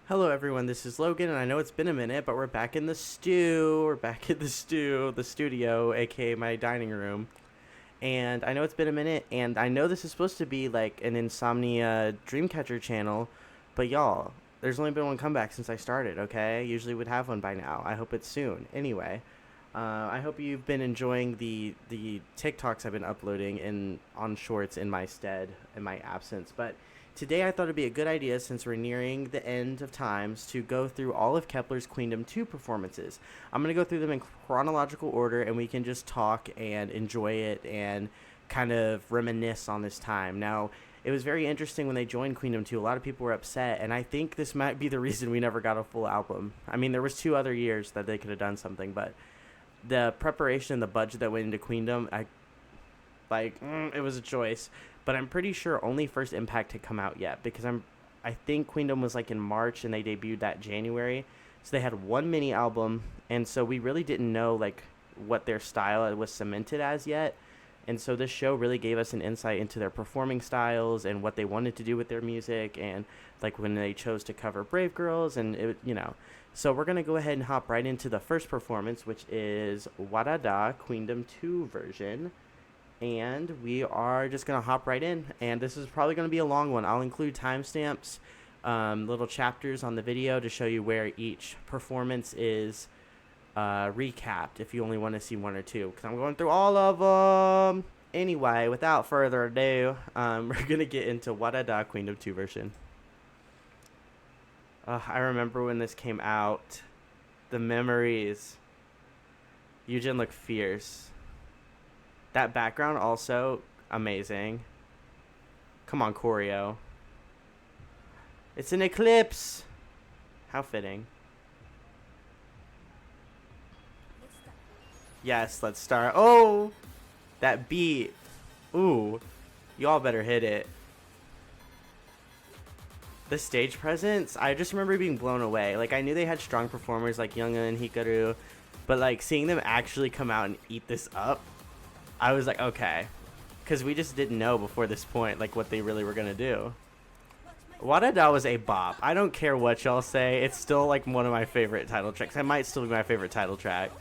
Hello everyone, this is Logan, and I know it's been a minute, but we're back in the stew. We're back in the studio, aka my dining room. And I know it's been a minute, and I know this is supposed to be like an Insomnia Dreamcatcher channel, but y'all, there's only been one comeback since I started, okay? Usually would have one by now. I hope it's soon. Anyway, I hope you've been enjoying the TikToks I've been uploading on Shorts in my stead, in my absence, but today I thought it'd be a good idea, since we're nearing the end of times, to go through all of Kep1er's Queendom 2 performances. I'm going to go through them in chronological order, and we can just talk and enjoy it and kind of reminisce on this time. Now, it was very interesting when they joined Queendom 2. A lot of people were upset, and I think this might be the reason we never got a full album. I mean, there was 2 other years that they could have done something, but the preparation and the budget that went into Queendom, it was a choice. But I'm pretty sure only First Impact had come out yet, because I think Queendom was like in March and they debuted that January. So they had one mini album, and so we really didn't know like what their style was cemented as yet. And so this show really gave us an insight into their performing styles and what they wanted to do with their music, and like when they chose to cover Brave Girls, and it. So we're going to go ahead and hop right into the first performance, which is WaDaDa Queendom 2 version. And we are just going to hop right in. And this is probably going to be a long one. I'll include timestamps, little chapters on the video to show you where each performance is recapped if you only want to see one or two, because I'm going through all of them. Anyway, without further ado, we're going to get into WaDaDa Queendom 2 version. I remember when this came out. The memories. Eugen looked fierce. That background also amazing. Come on, choreo. It's an eclipse. How fitting. Yes, let's start. Oh, that beat. Ooh, y'all better hit it. The stage presence, I just remember being blown away. Like, I knew they had strong performers like Younga and Hikaru, but like seeing them actually come out and eat this up, I was like, okay, because we just didn't know before this point like what they really were gonna do. WaDaDa was a bop. I don't care what y'all say, it's still like one of my favorite title tracks. It might still be my favorite title track.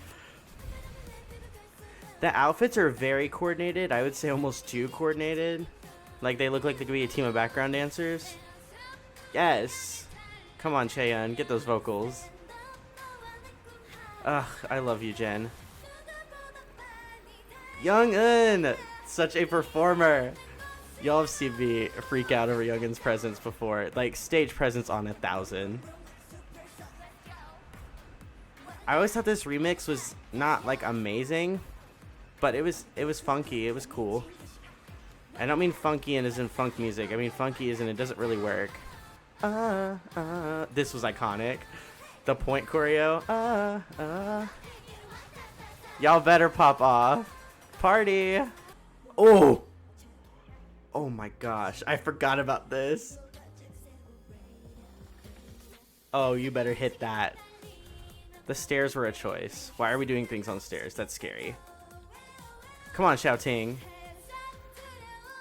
The outfits are very coordinated. I would say almost too coordinated. Like, they look like they could be a team of background dancers. Yes, come on, Chaeyeon, get those vocals. Ugh, I love you, Jen. Youngeun, such a performer. Y'all have seen me freak out over Youngeun's presence before. Like, stage presence on 1,000. I always thought this remix was not like amazing, but it was funky. It was cool. I don't mean funky and as in funk music. I mean funky as in it doesn't really work. This was iconic. The point choreo. Y'all better pop off. Party. Oh my gosh, I forgot about this. Oh, you better hit that. The stairs were a choice. Why are we doing things on stairs? That's scary. Come on, Xiaoting.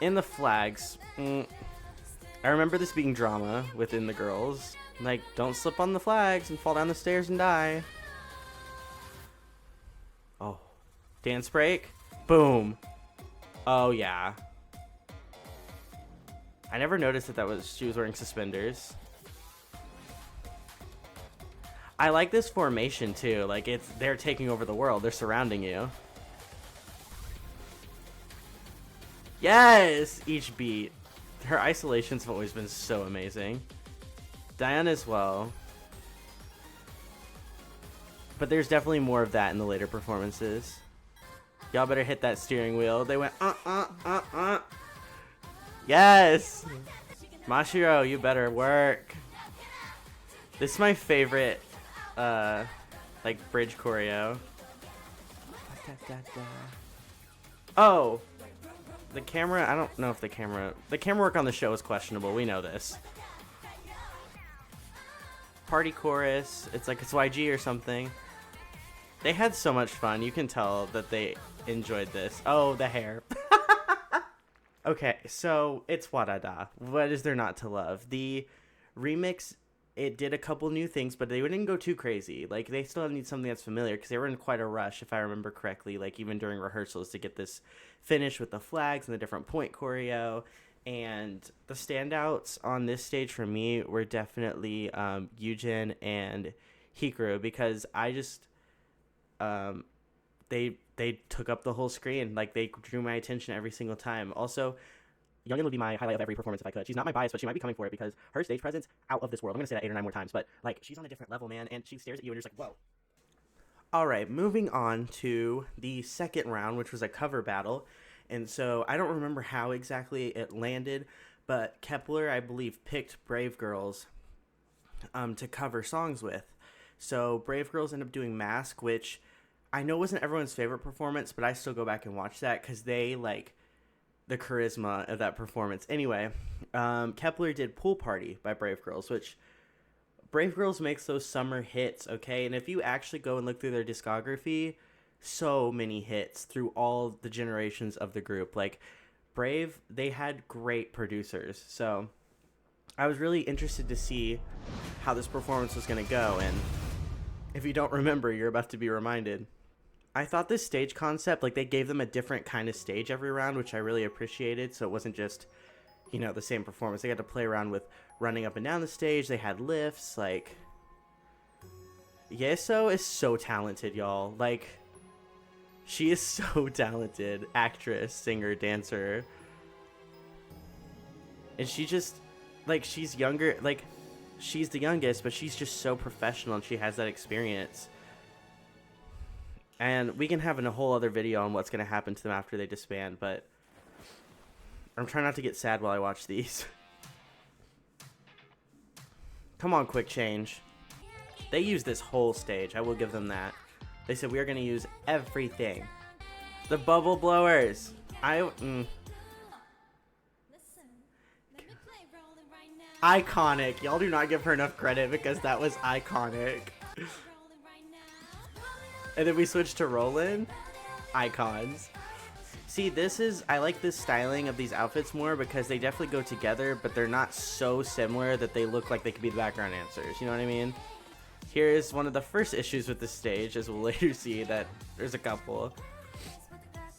In the flags. I remember this being drama within the girls. Like, don't slip on the flags and fall down the stairs and die. Oh. Dance break. Boom. Oh, yeah. I never noticed that she was wearing suspenders. I like this formation, too. Like, they're taking over the world. They're surrounding you. Yes! Each beat. Her isolations have always been so amazing. Diana as well. But there's definitely more of that in the later performances. Y'all better hit that steering wheel. They went, Yes! Mashiro, you better work. This is my favorite, like, bridge choreo. Oh! The camera, I don't know if the camera work on the show is questionable. We know this. Party chorus. It's like it's YG or something. They had so much fun. You can tell that they enjoyed this. Oh, the hair. Okay, so it's WaDaDa. What is there not to love? The remix it did a couple new things, but they didn't go too crazy. Like, they still need something that's familiar because they were in quite a rush, if I remember correctly, like, even during rehearsals to get this finished with the flags and the different point choreo. And the standouts on this stage for me were definitely Eugen and Hikaru, because I just they took up the whole screen. Like, they drew my attention every single time. Also, Youngin would be my highlight of every performance if I could. She's not my bias, but she might be coming for it because her stage presence out of this world. I'm gonna say that 8 or 9 more times, but like, she's on a different level, man, and she stares at you and you're just like, whoa. All right, moving on to the second round, which was a cover battle. And so I don't remember how exactly it landed, but Kep1er, I believe, picked Brave Girls to cover songs with. So Brave Girls ended up doing Mask, which I know wasn't everyone's favorite performance, but I still go back and watch that because they, like, the charisma of that performance. Anyway, Kep1er did Pool Party by Brave Girls, which Brave Girls makes those summer hits, okay? And if you actually go and look through their discography, so many hits through all the generations of the group. Like, Brave, they had great producers. So I was really interested to see how this performance was going to go. And if you don't remember, you're about to be reminded. I thought this stage concept, like, they gave them a different kind of stage every round, which I really appreciated. So it wasn't just, you know, the same performance. They got to play around with running up and down the stage. They had lifts. Like, Yeso is so talented, y'all. Like, she is so talented. Actress, singer, dancer. And she just, like, she's younger. Like, she's the youngest, but she's just so professional and she has that experience. And we can have a whole other video on what's going to happen to them after they disband, but I'm trying not to get sad while I watch these. Come on, Quick Change. They used this whole stage. I will give them that. They said, we are going to use everything. The bubble blowers. Iconic. Y'all do not give her enough credit because that was iconic. And then we switched to Roland. Icons. See, I like this styling of these outfits more because they definitely go together, but they're not so similar that they look like they could be the background dancers. You know what I mean? Here's one of the first issues with this stage, as we'll later see that there's a couple.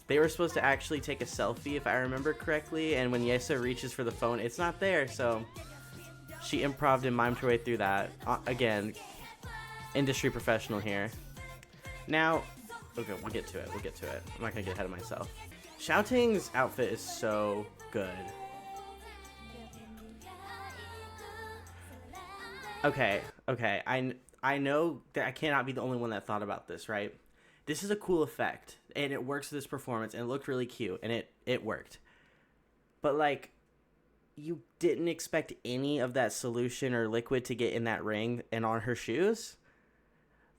They were supposed to actually take a selfie, if I remember correctly, and when Yesa reaches for the phone, it's not there, so she improv'd and mimed her way through that. Again, industry professional here. Now, okay, we'll get to it. I'm not gonna get ahead of myself. Xiaoting's outfit is so good. Okay, I know that I cannot be the only one that thought about this, right? This is a cool effect, and it works for this performance, and it looked really cute, and it worked. But, like, you didn't expect any of that solution or liquid to get in that ring and on her shoes?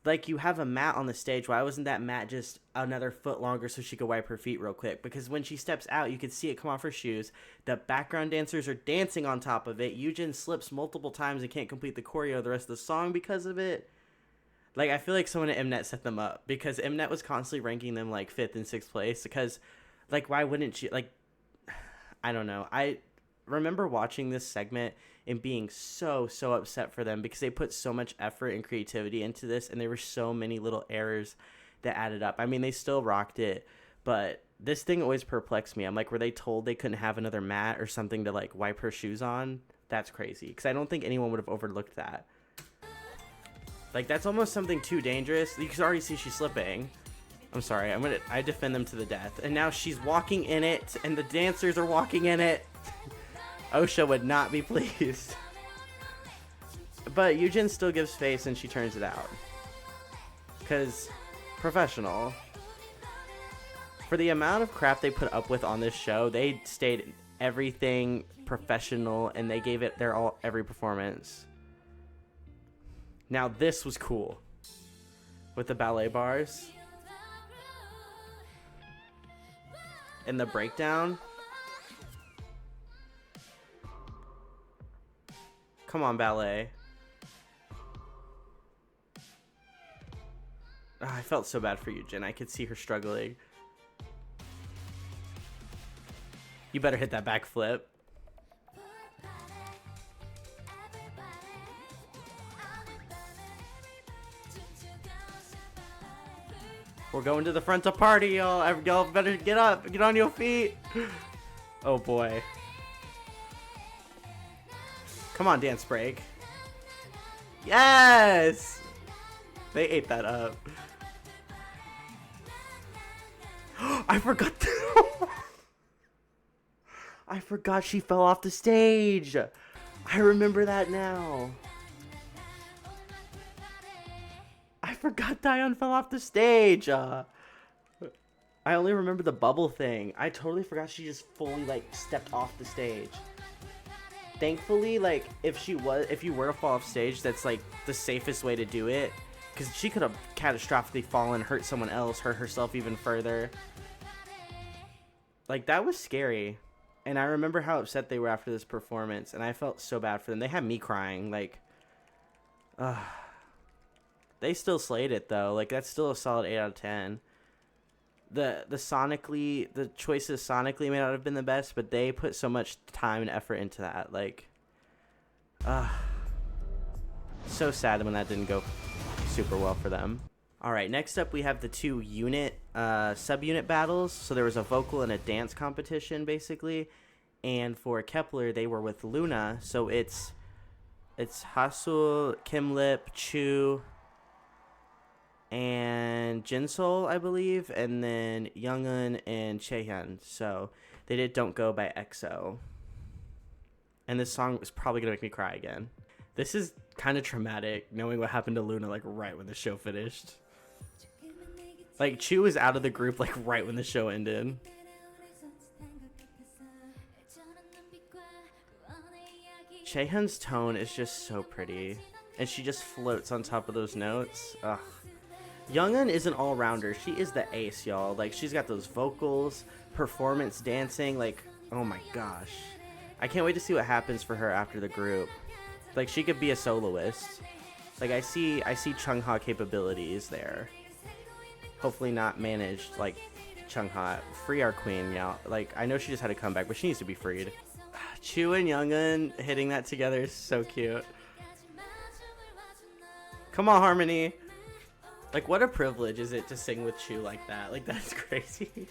Like, you have a mat on the stage. Why wasn't that mat just another foot longer so she could wipe her feet real quick? Because when she steps out, you could see it come off her shoes. The background dancers are dancing on top of it. Eugen slips multiple times and can't complete the choreo the rest of the song because of it. Like, I feel like someone at Mnet set them up because Mnet was constantly ranking them, like, 5th and 6th place because, like, why wouldn't you? Like, I don't know. I remember watching this segment and being so upset for them because they put so much effort and creativity into this, and there were so many little errors that added up. I mean, they still rocked it, but this thing always perplexed me. I'm like, were they told they couldn't have another mat or something to, like, wipe her shoes on? That's crazy, because I don't think anyone would have overlooked that. Like, that's almost something too dangerous. You can already see she's slipping. I'm sorry, I defend them to the death. And now she's walking in it, and the dancers are walking in it. Osha would not be pleased. But Eugen still gives face and she turns it out. Because professional. For the amount of crap they put up with on this show, they stayed everything professional and they gave it every performance. Now this was cool. With the ballet bars. And the breakdown. Come on, ballet. I felt so bad for you, Jen. I could see her struggling. You better hit that backflip. We're going to the front to party, y'all. Y'all better get up. Get on your feet. Oh, boy. Come on, dance break. Yes! They ate that up. I forgot. I forgot she fell off the stage. I remember that now. I forgot Dion fell off the stage. I only remember the bubble thing. I totally forgot she just fully like stepped off the stage. Thankfully, like if you were to fall off stage, that's like the safest way to do it, because she could have catastrophically fallen, hurt someone else, hurt herself even further. Like that was scary. And I remember how upset they were after this performance, and I felt so bad for them. They had me crying. Like, they still slayed it though. Like that's still a solid 8 out of 10. The choices sonically may not have been the best, but they put so much time and effort into that. Like, so sad when that didn't go super well for them. All right, next up we have the 2 unit subunit battles. So there was a vocal and a dance competition basically, and for Kep1er they were with Luna. So it's Hasul, Kimlip, Chu, and Jinsol, I believe, and then Youngun and Chaehyun. So they did Don't Go by EXO. And this song was probably gonna make me cry again. This is kind of traumatic, knowing what happened to Luna like right when the show finished. Like Chu was out of the group like right when the show ended. Chaehyun's tone is just so pretty, and she just floats on top of those notes. Ugh. Youngun is an all-rounder. She is the ace, y'all. Like, she's got those vocals, performance, dancing. Like, oh my gosh. I can't wait to see what happens for her after the group. Like, she could be a soloist. Like, I see Chungha capabilities there. Hopefully not managed like Chungha. Free our queen, y'all. Like, I know she just had a comeback, but she needs to be freed. Chu and Youngun hitting that together is so cute. Come on, Harmony. Like, what a privilege is it to sing with Chu like that? Like, that's crazy.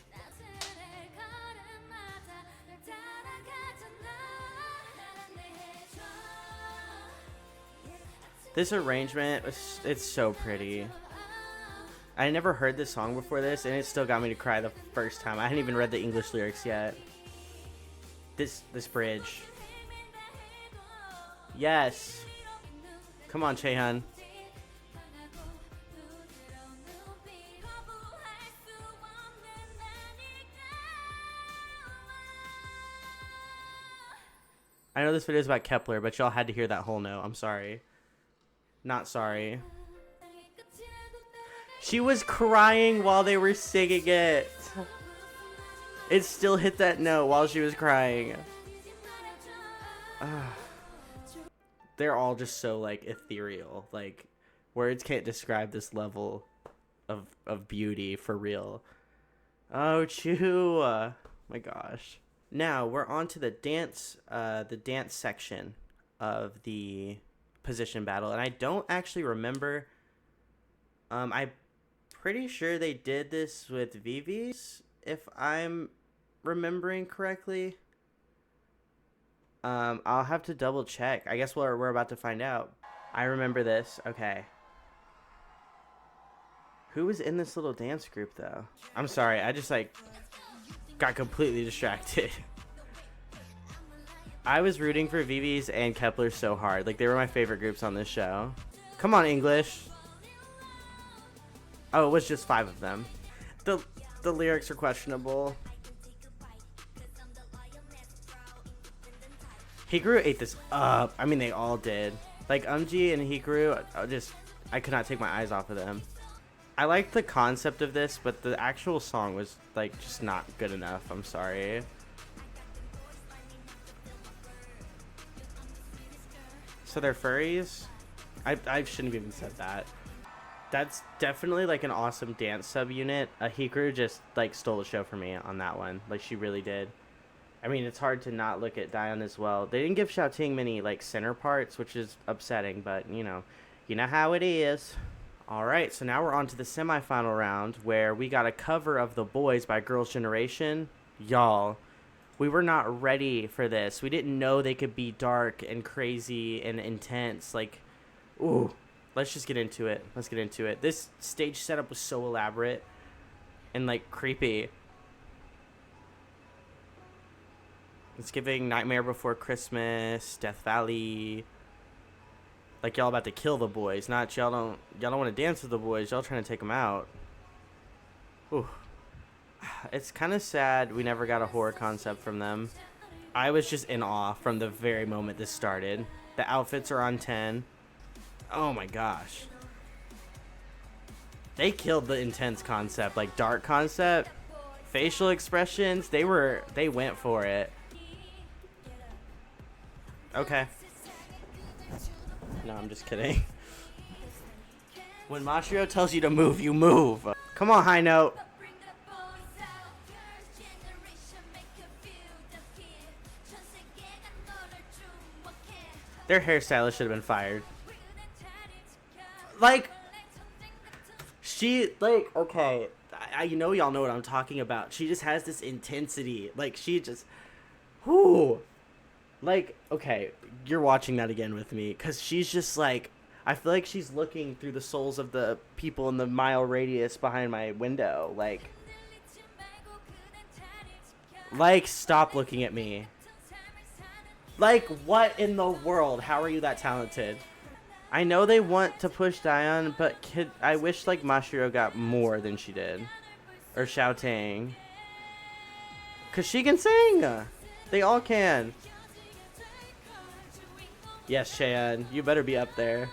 This arrangement, it's so pretty. I never heard this song before this, and it still got me to cry the first time. I hadn't even read the English lyrics yet. This bridge. Yes. Come on, Chaehyun. I know this video is about Kep1er, but y'all had to hear that whole note. I'm sorry. Not sorry. She was crying while they were singing it. It still hit that note while she was crying. They're all just so, like, ethereal. Like, words can't describe this level of beauty for real. Oh, Chu. My gosh. Now, we're on to the dance section of the position battle. And I don't actually remember. I'm pretty sure they did this with Vivi's, if I'm remembering correctly. I'll have to double check. I guess we're about to find out. I remember this. Okay. Who was in this little dance group, though? I'm sorry. I just, like, got completely distracted. I was rooting for Vivi's and Kep1er so hard. Like, they were my favorite groups on this show. Come on, English. Oh, it was just 5 of them. The lyrics are questionable. Hikaru ate this up. I mean, they all did. Like, Umji and Hikaru, I could not take my eyes off of them. I liked the concept of this, but the actual song was, like, just not good enough. I'm sorry. So they're furries? I shouldn't have even said that. That's definitely, like, an awesome dance subunit. Hikaru just, like, stole the show for me on that one. Like, she really did. I mean, it's hard to not look at Dion as well. They didn't give Xiaoting many, like, center parts, which is upsetting, but, you know how it is. All right, so now we're on to the semifinal round where we got a cover of The Boys by Girls' Generation. Y'all, we were not ready for this. We didn't know they could be dark and crazy and intense. Like, ooh, let's just get into it. Let's get into it. This stage setup was so elaborate and, like, creepy. It's giving Nightmare Before Christmas, Death Valley. Like, y'all about to kill the boys, not y'all don't want to dance with the boys. Y'all trying to take them out. Ooh. It's kind of sad we never got a horror concept from them. I was just in awe from the very moment this started. The outfits are on 10. Oh my gosh. They killed the intense concept, like dark concept, facial expressions. They went for it. Okay. No, I'm just kidding. When Mashiro tells you to move, you move. Come on, high note. Their hairstylist should have been fired. Like, okay, you know y'all know what I'm talking about. She just has this intensity. Like, she just, whoo. Like, okay, you're watching that again with me, because she's just like, I feel like she's looking through the souls of the people in the mile radius behind my window. Like, stop looking at me. Like, what in the world? How are you that talented? I know they want to push Dion, but I wish, like, Mashiro got more than she did. Or Xiaotang. Because she can sing. They all can. Yes, Cheyenne, you better be up there.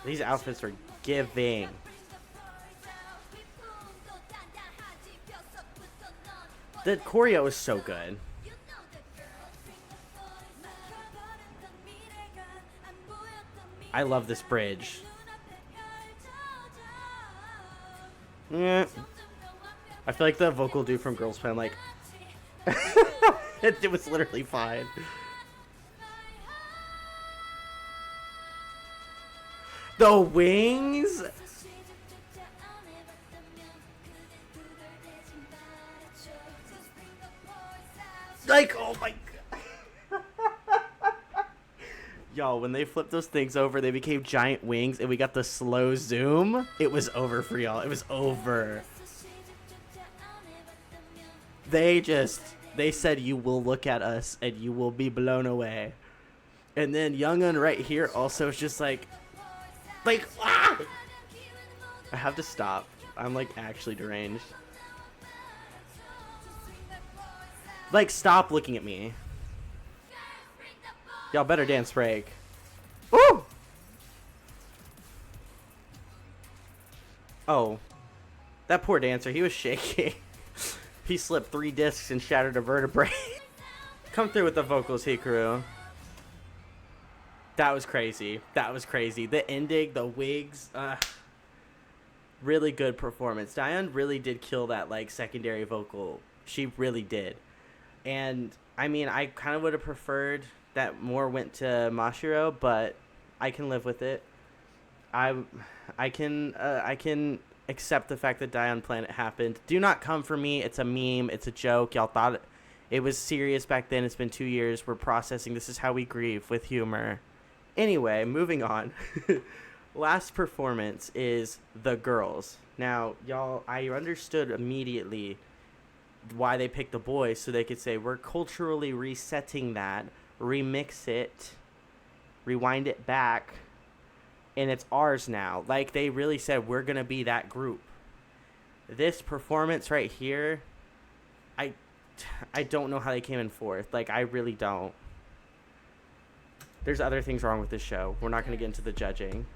These outfits are giving. The choreo is so good. I love this bridge. Yeah. I feel like the vocal dude from Girls Plan, like, it was literally fine. The wings? Like, oh my god. Y'all, when they flipped those things over, they became giant wings, and we got the slow zoom. It was over for y'all. It was over. They said, you will look at us, and you will be blown away. And then Youngun right here also is just like, ah! I have to stop. I'm, like, actually deranged. Like, stop looking at me. Y'all better dance break. Woo! Oh. That poor dancer, he was shaking. He slipped 3 discs and shattered a vertebrae. Come through with the vocals, Hikaru. That was crazy. That was crazy. The ending, the wigs. Really good performance. Diane really did kill that, like, secondary vocal. She really did. And, I mean, I kind of would have preferred that more went to Mashiro, but I can live with it. I can accept the fact that Dion Planet happened. Do not come for me. It's a meme. It's a joke. Y'all thought it was serious back then. It's been 2 years. We're processing. This is how we grieve, with humor. Anyway, moving on. Last performance is The Girls. Now, y'all, I understood immediately why they picked The Boys, so they could say, we're culturally resetting that, remix it, rewind it back, and it's ours now. Like, they really said, we're going to be that group. This performance right here, I don't know how they came in fourth. Like, I really don't. There's other things wrong with this show. We're not going to get into the judging.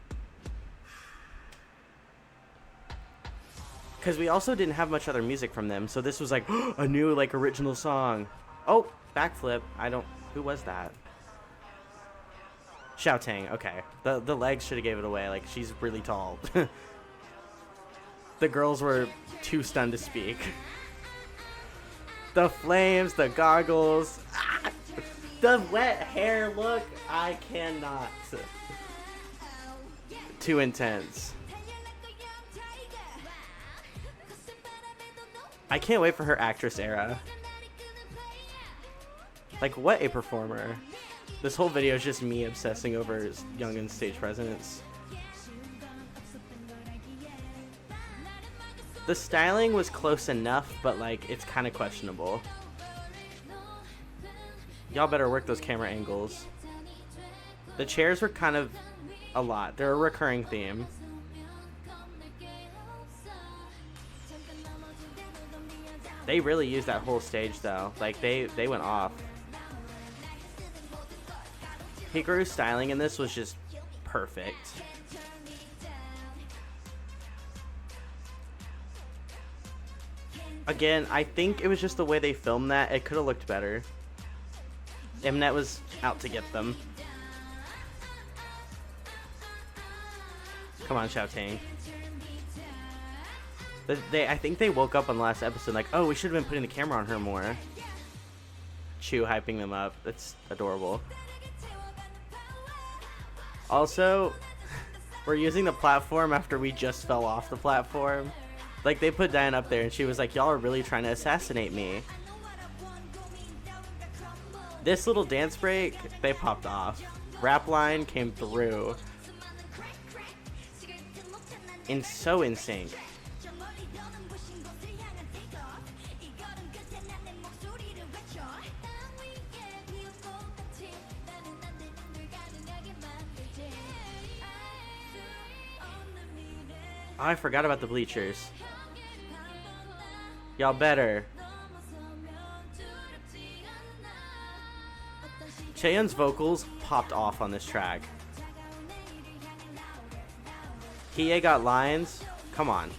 Because we also didn't have much other music from them, so this was like a new, like, original song. Oh, backflip. Who was that? Xiaotang. Okay. The legs should have gave it away. Like, she's really tall. The girls were too stunned to speak. The flames, the goggles. Ah! The wet hair look. I cannot. Too intense. I can't wait for her actress era. Like, what a performer. This whole video is just me obsessing over Youngin's stage presence. The styling was close enough, but like, it's kind of questionable. Y'all better work those camera angles. The chairs were kind of a lot. They're a recurring theme. They really used that whole stage though. Like they went off. Hikaru's styling in this was just perfect. Again, I think it was just the way they filmed that. It could have looked better. Mnet was out to get them. Come on, Xiaotang. I think they woke up on the last episode like, oh, we should have been putting the camera on her more. Chu hyping them up. That's adorable. Also, we're using the platform after we just fell off the platform. Like, they put Diane up there and she was like, y'all are really trying to assassinate me. This little dance break, they popped off. Rap line came through. And so in sync. Oh, I forgot about the bleachers. Y'all better. Chaeyoung's vocals popped off on this track. Hiei got lines. Come on.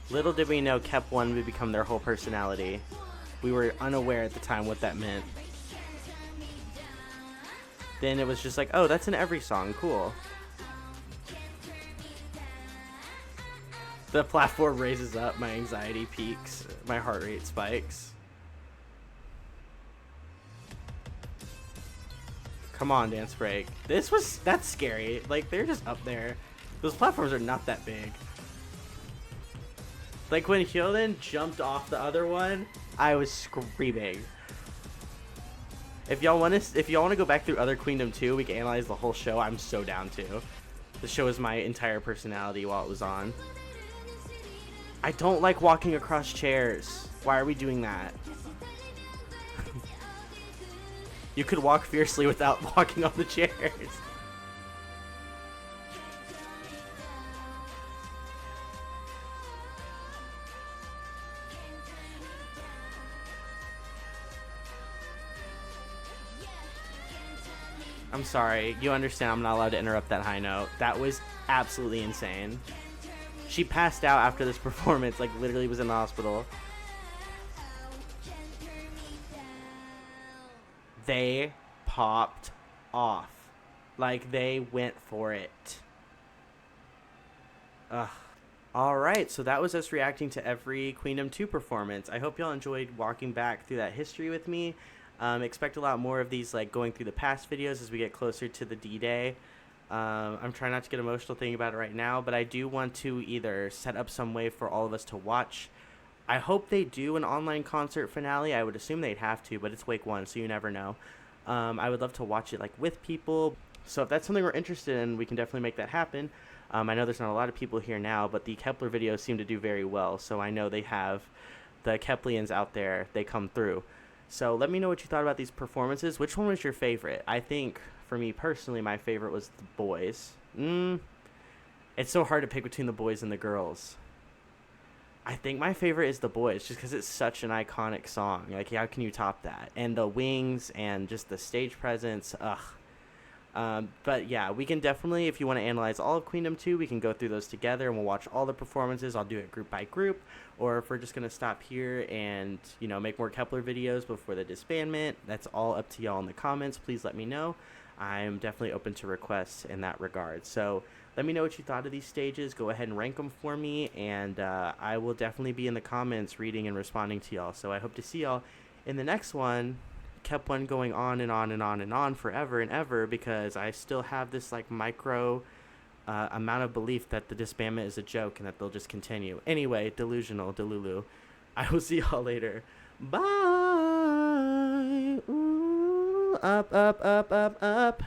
Little did we know Kep1er would become their whole personality. We were unaware at the time what that meant. Then it was just like, oh, that's in every song. Cool. The platform raises up, my anxiety peaks, my heart rate spikes. Come on, dance break. That's scary. Like, they're just up there. Those platforms are not that big. Like, when Hyoden jumped off the other one, I was screaming. If y'all want to go back through other Queendom 2, we can analyze the whole show. I'm so down to. The show is my entire personality while it was on. I don't like walking across chairs. Why are we doing that? You could walk fiercely without walking on the chairs. I'm sorry. You understand I'm not allowed to interrupt that high note. That was absolutely insane. She passed out after this performance, like literally was in the hospital. They popped off. Like, they went for it. Ugh. Alright, so that was us reacting to every Queendom 2 performance. I hope y'all enjoyed walking back through that history with me. Expect a lot more of these, like, going through the past videos as we get closer to the D-Day. I'm trying not to get emotional thinking about it right now, but I do want to either set up some way for all of us to watch. I hope they do an online concert finale. I would assume they'd have to, but it's week 1, so you never know. I would love to watch it like with people. So if that's something we're interested in, we can definitely make that happen. I know there's not a lot of people here now, but the Kep1er videos seem to do very well. So I know they have the Keplians out there. They come through. So let me know what you thought about these performances. Which one was your favorite? I think, for me personally, my favorite was the boys. It's so hard to pick between the boys and the girls. I think my favorite is the boys, just because it's such an iconic song. Like, how can you top that? And the wings and just the stage presence, ugh. But yeah, we can definitely, if you want to analyze all of Queendom 2, we can go through those together and we'll watch all the performances. I'll do it group by group, or if we're just going to stop here and, you know, make more Kep1er videos before the disbandment, that's all up to y'all in the comments. Please let me know. I'm definitely open to requests in that regard. So let me know what you thought of these stages. Go ahead and rank them for me, and I will definitely be in the comments reading and responding to y'all. So I hope to see y'all in the next one, Kep1er going on and on and on and on forever and ever, because I still have this like micro amount of belief that the disbandment is a joke and that they'll just continue. Anyway, delusional, delulu. I will see y'all later. Bye. Ooh, up, up, up, up, up.